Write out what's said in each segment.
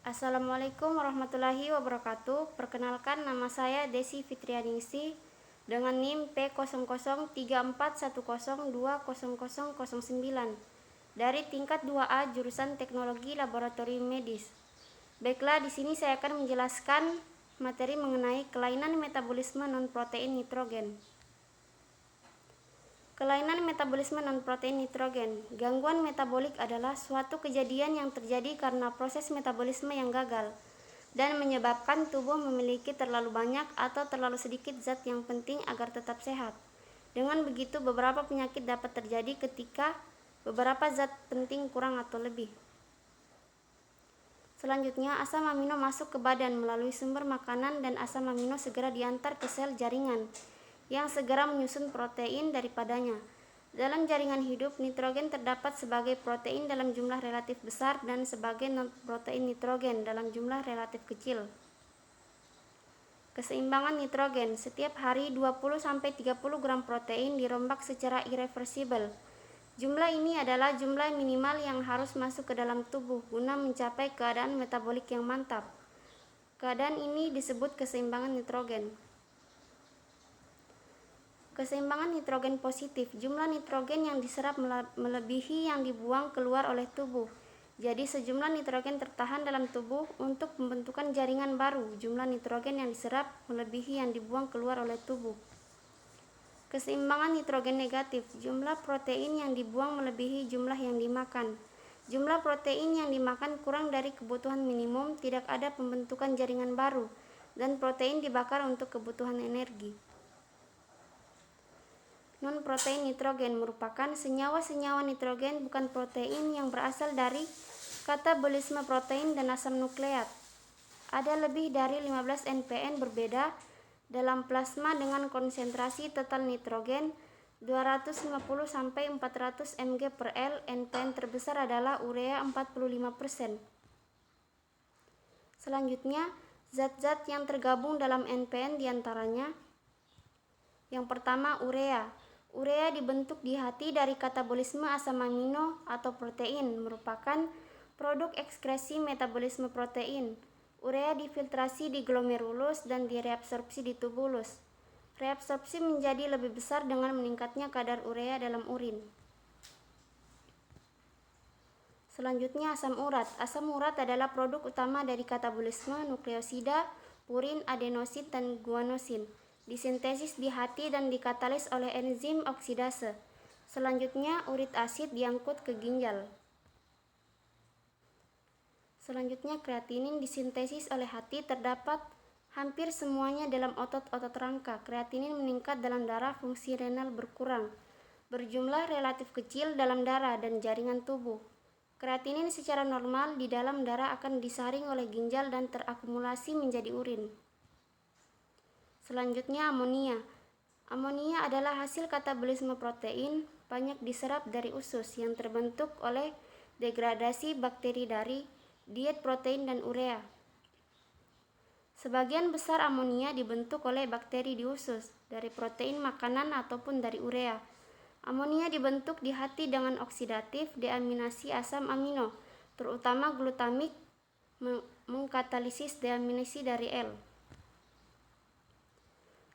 Assalamualaikum warahmatullahi wabarakatuh. Perkenalkan, nama saya Desi Fitrianingsi dengan NIM P003410200009 dari tingkat 2A jurusan Teknologi Laboratorium Medis. Baiklah, di sini saya akan menjelaskan materi mengenai kelainan metabolisme non-protein nitrogen. Kelainan metabolisme non-protein nitrogen. Gangguan metabolik adalah suatu kejadian yang terjadi karena proses metabolisme yang gagal dan menyebabkan tubuh memiliki terlalu banyak atau terlalu sedikit zat yang penting agar tetap sehat. Dengan begitu, beberapa penyakit dapat terjadi ketika beberapa zat penting kurang atau lebih. Selanjutnya, asam amino masuk ke badan melalui sumber makanan dan asam amino segera diantar ke sel jaringan yang segera menyusun protein daripadanya. Dalam jaringan hidup, nitrogen terdapat sebagai protein dalam jumlah relatif besar dan sebagai non-protein nitrogen dalam jumlah relatif kecil. Keseimbangan nitrogen. Setiap hari 20-30 gram protein dirombak secara irreversibel. Jumlah ini adalah jumlah minimal yang harus masuk ke dalam tubuh guna mencapai keadaan metabolik yang mantap. Keadaan ini disebut keseimbangan nitrogen. Keseimbangan nitrogen positif. Jumlah nitrogen yang diserap melebihi yang dibuang keluar oleh tubuh. Jadi sejumlah nitrogen tertahan dalam tubuh untuk pembentukan jaringan baru. Jumlah nitrogen yang diserap melebihi yang dibuang keluar oleh tubuh. Keseimbangan nitrogen negatif. Jumlah protein yang dibuang melebihi jumlah yang dimakan. Jumlah protein yang dimakan kurang dari kebutuhan minimum, tidak ada pembentukan jaringan baru, dan protein dibakar untuk kebutuhan energi. Non-protein nitrogen merupakan senyawa-senyawa nitrogen bukan protein yang berasal dari katabolisme protein dan asam nukleat. Ada lebih dari 15 NPN berbeda dalam plasma dengan konsentrasi total nitrogen 250-400 mg per L. NPN terbesar adalah urea 45%. Selanjutnya, zat-zat yang tergabung dalam NPN diantaranya: yang pertama, urea. Urea dibentuk di hati dari katabolisme asam amino atau protein, merupakan produk ekskresi metabolisme protein. Urea difiltrasi di glomerulus dan direabsorpsi di tubulus. Reabsorpsi menjadi lebih besar dengan meningkatnya kadar urea dalam urin. Selanjutnya, asam urat. Asam urat adalah produk utama dari katabolisme nukleosida, purin, adenosin, dan guanosin. Disintesis di hati dan dikatalis oleh enzim oksidase. Selanjutnya, urit asid diangkut ke ginjal. Selanjutnya, kreatinin disintesis oleh hati, terdapat hampir semuanya dalam otot-otot rangka. Kreatinin meningkat dalam darah, fungsi renal berkurang, berjumlah relatif kecil dalam darah dan jaringan tubuh. Kreatinin secara normal di dalam darah akan disaring oleh ginjal dan terakumulasi menjadi urin. Selanjutnya, amonia. Amonia adalah hasil katabolisme protein, banyak diserap dari usus yang terbentuk oleh degradasi bakteri dari diet protein dan urea. Sebagian besar amonia dibentuk oleh bakteri di usus, dari protein makanan ataupun dari urea. Amonia dibentuk di hati dengan oksidatif deaminasi asam amino, terutama glutamik mengkatalisis deaminasi dari L.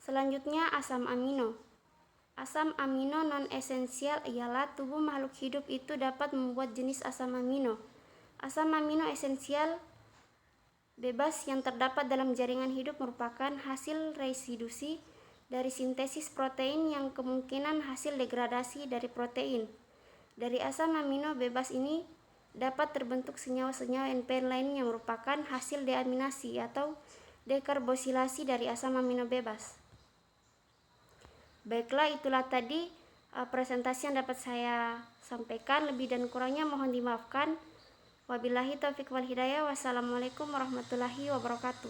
Selanjutnya, asam amino. Asam amino non-esensial ialah tubuh makhluk hidup itu dapat membuat jenis asam amino. Asam amino esensial bebas yang terdapat dalam jaringan hidup merupakan hasil residusi dari sintesis protein yang kemungkinan hasil degradasi dari protein. Dari asam amino bebas ini dapat terbentuk senyawa-senyawa NPN lain yang merupakan hasil deaminasi atau dekarbosilasi dari asam amino bebas. Baiklah, itulah tadi presentasi yang dapat saya sampaikan. Lebih dan kurangnya mohon dimaafkan. Wabillahi taufiq wal hidayah. Wassalamualaikum warahmatullahi wabarakatuh.